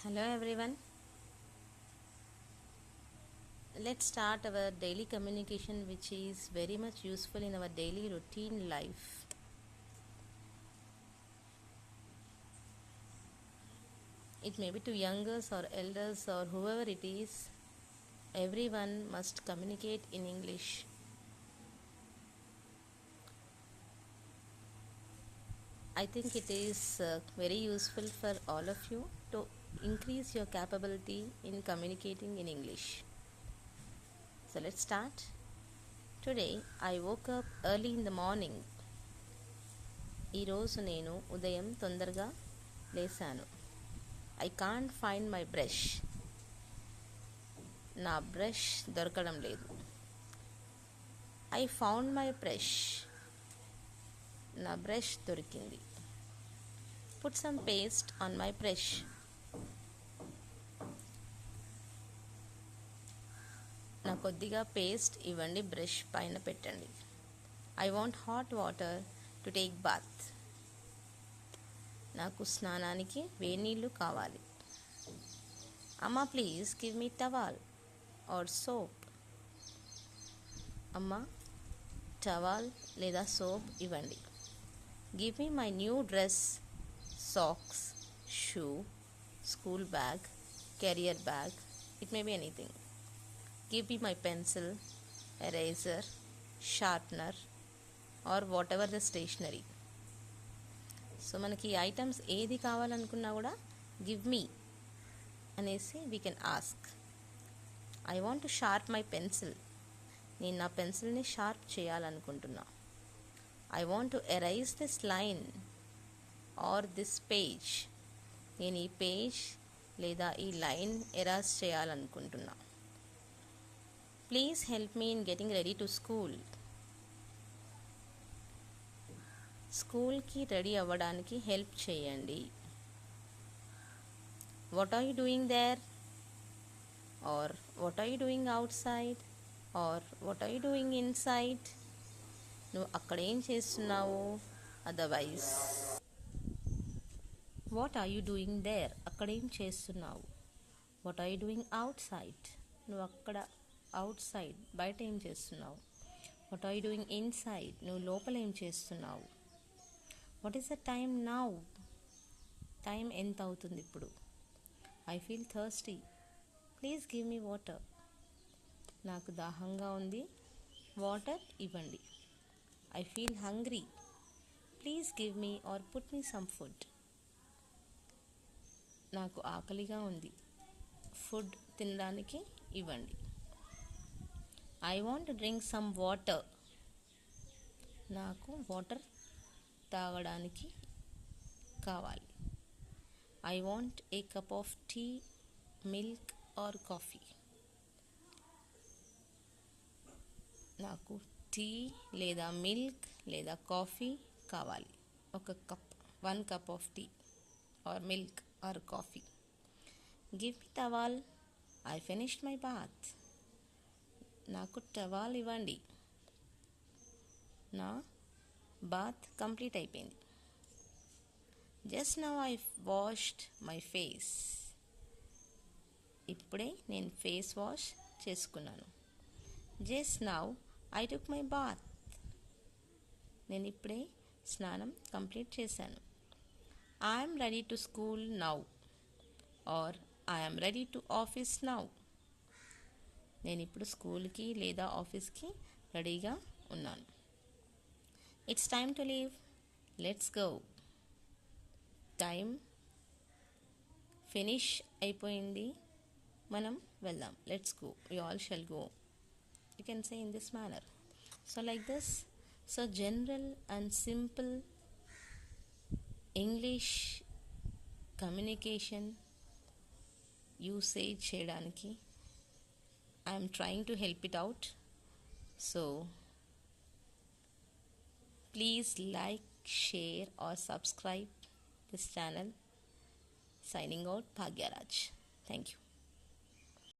Hello everyone. Let's start our daily communication, which is very much useful in our daily routine life. It may be to youngers or elders or whoever it is, everyone must communicate in English. I think it is very useful for all of you to increase your capability in communicating in English. So let's start. Today I woke up early in the morning. ఈరోజు నేను ఉదయం తొందరగా లేసాను. I can't find my brush. నా brush దొరకడం లేదు. I found my brush. నా brush దొరికింది. Put some paste on my brush. నా కొద్దిగా పేస్ట్ ఇవ్వండి, బ్రష్ పైన పెట్టండి. I want hot water to take bath. నాకు స్నానానికి వేడి నీళ్ళు కావాలి. అమ్మా please give me towel or soap. అమ్మా టవాల్ లేదా సోప్ ఇవ్వండి. Give me my new dress, socks, shoe, school bag, carrier bag. It may be anything. Give me my pencil, eraser, sharpener or whatever the stationery. So మనకి ఈ items ఏది కావాలనుకున్నా కూడా give me అనేసి we can ask. I want to sharp my pencil. నేను నా పెన్సిల్ని sharp చేయాలనుకుంటున్నా. I want to erase this line or this page. నేను ఈ పేజ్ లేదా ఈ లైన్ ఎరాజ్ చేయాలనుకుంటున్నా. Please help me in getting ready to school. స్కూల్కి రెడీ అవ్వడానికి హెల్ప్ చేయండి. What are you doing there or what are you doing outside or what are you doing inside. నువ్వు అక్కడ ఏం చేస్తున్నావు. Otherwise what are you doing there, అక్కడ ఏం చేస్తున్నావు. What are you doing outside, నువ్వు అక్కడ అవుట్ సైడ్ బయట ఏం చేస్తున్నావు. What are you doing inside, నువ్వు లోపల ఏం చేస్తున్నావు. What is the time now, time ఎంత అవుతుంది ఇప్పుడు. I feel thirsty, please give me water. నాకు దాహంగా ఉంది, వాటర్ ఇవ్వండి. I feel hungry, please give me or put me some food. నాకు ఆకలిగా ఉంది, ఫుడ్ తినడానికి ఇవ్వండి. I want to drink some water. నాకు వాటర్ తాగడానికి కావాలి. I want a cup of tea, milk or coffee. నాకు టీ లేదా మిల్క్ లేదా కాఫీ కావాలి. ఒక cup, 1 cup of tea or milk or coffee. Give me towel, I finished my bath. నాకు towel ఇవ్వండి, నా బాత్ కంప్లీట్ అయిపోయింది. Just now I washed my face. ఇప్పుడే నేను ఫేస్ వాష్ చేసుకున్నాను. Just now I took my bath. నేను ఇప్పుడే స్నానం కంప్లీట్ చేశాను. I'm ready to school now or I'm ready to office now. నేను ఇప్పుడు స్కూల్కి లేదా ఆఫీస్కి రెడీగా ఉన్నాను. It's time to leave, let's go. Time finish అయిపోయింది, మనం వెళ్దాం. Let's go, we all shall go. You can say in this manner. So like this. So general and simple English communication usage చేయడానికి I'm trying to help it out. So please like, share or subscribe this channel. Signing out, Bhagyaraj. Thank you.